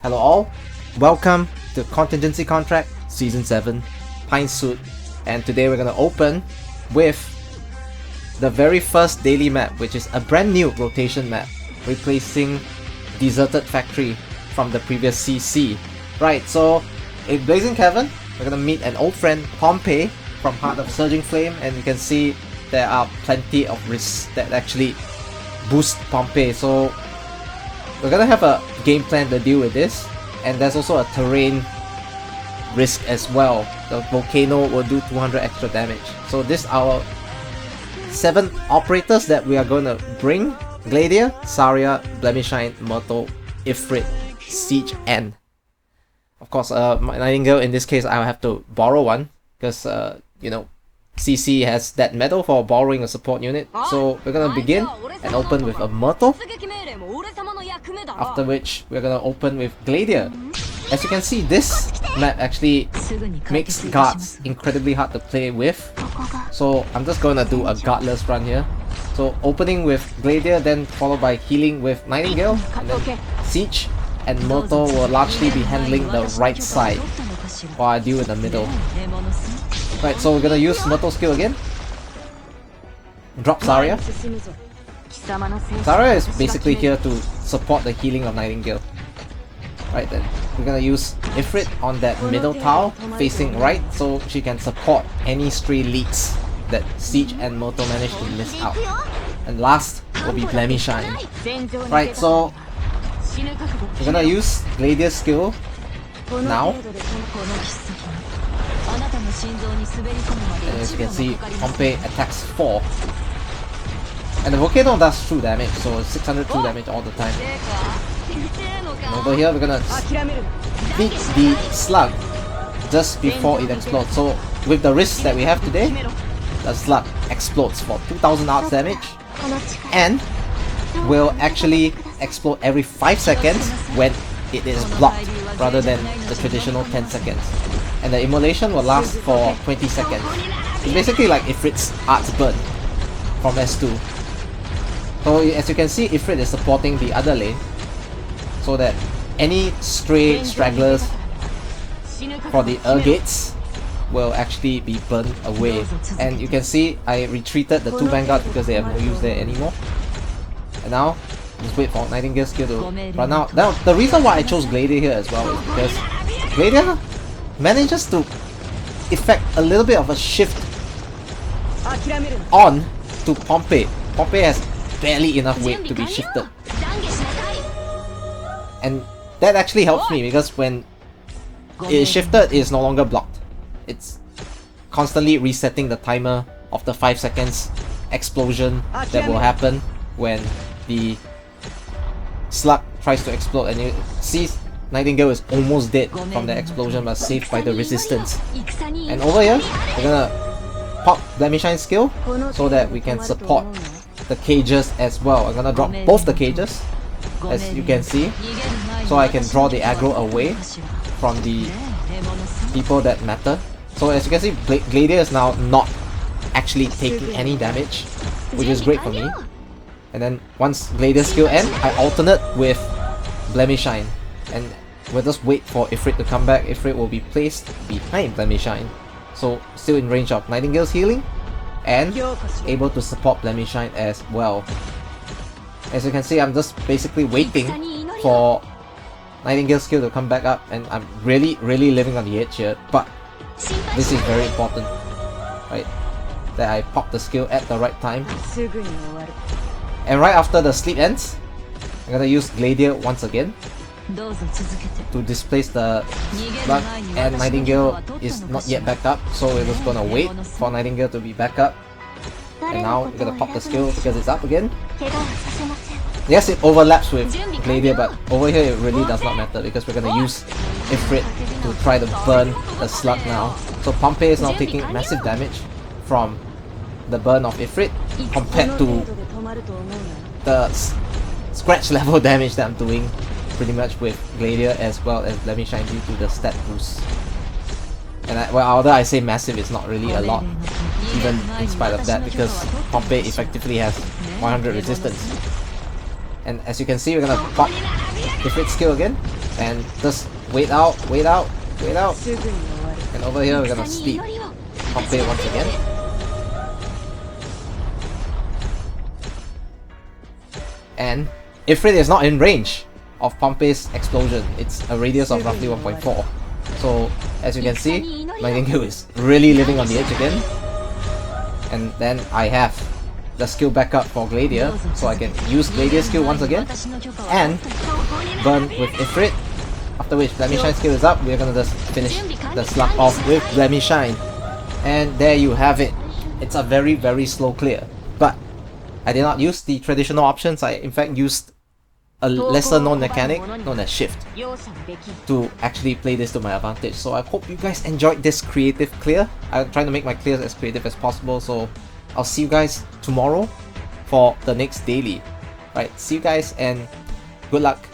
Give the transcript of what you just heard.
Hello all, welcome to Contingency Contract Season 7, Pine Soot, and today we're gonna open with the very first daily map, which is a brand new rotation map, replacing Deserted Factory from the previous CC. Right, so in Blazing Cavern, we're gonna meet an old friend, Pompeii, from Heart of Surging Flame, and you can see there are plenty of risks that actually boost Pompeii. So we're gonna have a game plan to deal with this, and there's also a terrain risk as well. The volcano will do 200 extra damage. So these are our 7 operators that we are going to bring: Gladiia, Saria, Blemishine, Myrtle, Ifrit, Siege, and of course Nightingale. In this case I'll have to borrow one because you know, CC has that medal for borrowing a support unit. So we're gonna begin and open with a Myrtle, after which we're gonna open with Gladiia. As you can see, this map actually makes guards incredibly hard to play with, so I'm just gonna do a guardless run here. So opening with Gladiia, then followed by healing with Nightingale, and then Siege and Myrtle will largely be handling the right side while I deal with the middle. Right, so we're gonna use Myrtle's skill again. Drop Saria. Saria is basically here to support the healing of Nightingale. Right then, we're gonna use Ifrit on that middle tile, facing right, so she can support any stray leaks that Siege and Myrtle manage to miss out. And last will be Blemishine. Right, so we're gonna use Gladia's skill now. And as you can see, Pompeii attacks 4. And the volcano does true damage, so 600 true damage all the time. And over here we're gonna beat the slug just before it explodes. So with the risks that we have today, the slug explodes for 2000 arts damage and will actually explode every 5 seconds when it is blocked, rather than the traditional 10 seconds. And the immolation will last for 20 seconds. It's basically like Ifrit's Arts Burn from S2. So as you can see, Ifrit is supporting the other lane, so that any stray stragglers for the gates will actually be burned away. And you can see I retreated the 2 vanguards because they have no use there anymore. And now, just wait for Nightingale's skill to run out. Now, the reason why I chose Gladiia here as well is because Gladiia manages to effect a little bit of a shift on to Pompeii. Pompeii has barely enough weight to be shifted, and that actually helps me because when it is shifted, it is no longer blocked. It's constantly resetting the timer of the 5 seconds explosion that will happen when the slug tries to explode. And you see Nightingale is almost dead from the explosion, but saved by the resistance. And over here, we're gonna pop Blemishine's skill so that we can support the cages as well. I'm gonna drop both the cages, as you can see, so I can draw the aggro away from the people that matter. So as you can see, Gladiia is now not actually taking any damage, which is great for me. And then once Gladiia's skill ends, I alternate with Blemishine, and we'll just wait for Ifrit to come back. Ifrit will be placed behind Blemishine, so still in range of Nightingale's healing and able to support Blemishine as well. As you can see, I'm just basically waiting for Nightingale's skill to come back up, and I'm really living on the edge here, but this is very important, right? That I pop the skill at the right time. And right after the sleep ends, I'm gonna use Gladiia once again to displace the slug, and Nightingale is not yet back up, so we're just gonna wait for Nightingale to be back up. And now we're gonna pop the skill because it's up again. Yes, it overlaps with Gladiia, but over here it really does not matter because we're gonna use Ifrit to try to burn the slug now. So Pompeii is now taking massive damage from the burn of Ifrit compared to the scratch level damage that I'm doing pretty much with Gladiia as well as Blemishine due to the stat boost. And although I say massive, it's not really a lot, even in spite of that, because Pompeii effectively has 100 resistance. And as you can see, we're gonna pop Ifrit's skill again, And just wait out, wait out, wait out. And over here we're gonna sleep Pompeii once again. And Ifrit is not in range of Pompeii's explosion. It's a radius of roughly 1.4. So as you can see, my Ninkyu is really living on the edge again. And then I have the skill backup for Gladiia, so I can use Gladiia's skill once again and burn with Ifrit. After which Blemishine skill is up, we're gonna just finish the slug off with Blemishine. And there you have it. It's a very, very slow clear. But I did not use the traditional options. I in fact used a lesser known mechanic known as shift to actually play this to my advantage. So I hope you guys enjoyed this creative clear. I'm trying to make my clears as creative as possible, so I'll see you guys tomorrow for the next daily. Right, see you guys and good luck.